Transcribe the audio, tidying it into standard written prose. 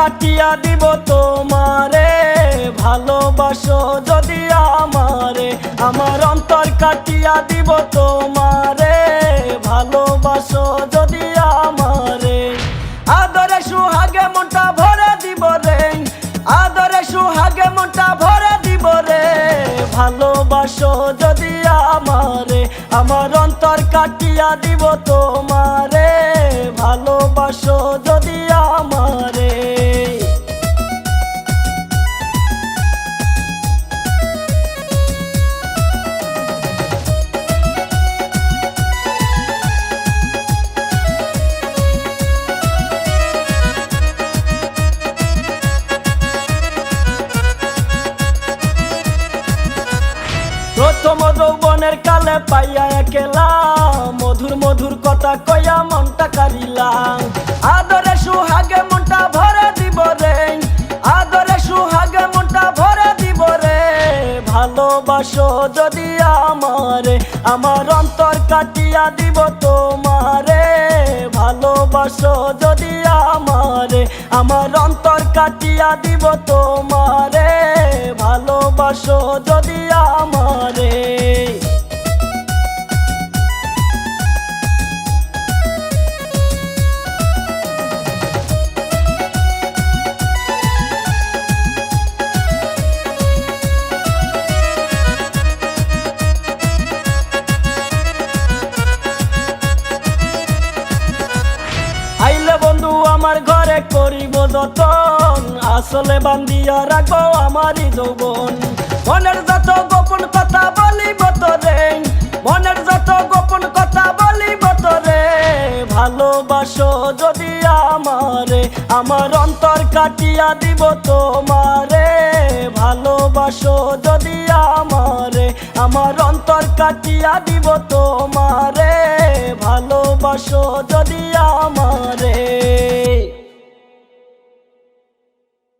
কাটিয়া দিব তোমারে, ভালোবাসো যদি আমারে। আমার অন্তর কাটিয়া দিব তোমারে, ভালোবাসো যদি আমারে। আদরে সুহাগে মনটা ভরে দিব রে, আদরে সুহাগে মনটা ভরে দিব রে, ভালোবাসো যদি আমারে। আমার অন্তর কাটিয়া দিব তোমারে, ভালোবাসো যদি আমারে। প্রথম যৌবনের কালে পাইয়া একেলা, মধুর মধুর কথা কইয়া মনটা কারিলাম। আদরে সুহাগে মনটা ভরে দিব রে, আদরে সুহাগে মনটা ভরে দিব রে, ভালোবাসো যদি আমারে। আমার অন্তর কাটিয়া দিব তোমারে, ভালোবাসো যদি আমারে। আমার অন্তর কাটিয়া দিব তোমারে, ভালোবাসো যদি আমারে। আইলে বন্ধু আমার ঘরে করিব যতন, আসলে বান্ধিয়া রাখবো আমারই যৌবন। মনের যত গোপন কথা বলিব তোরে, মনের যত গোপন কথা বলিব তোরে, ভালোবাসো যদি আমারে। আমার অন্তর কাটিয়া দিব তোমারে, ভালোবাসো যদি আমারে। আমার অন্তর কাটিয়া দিব তোমারে, ভালোবাসো যদি আমারে।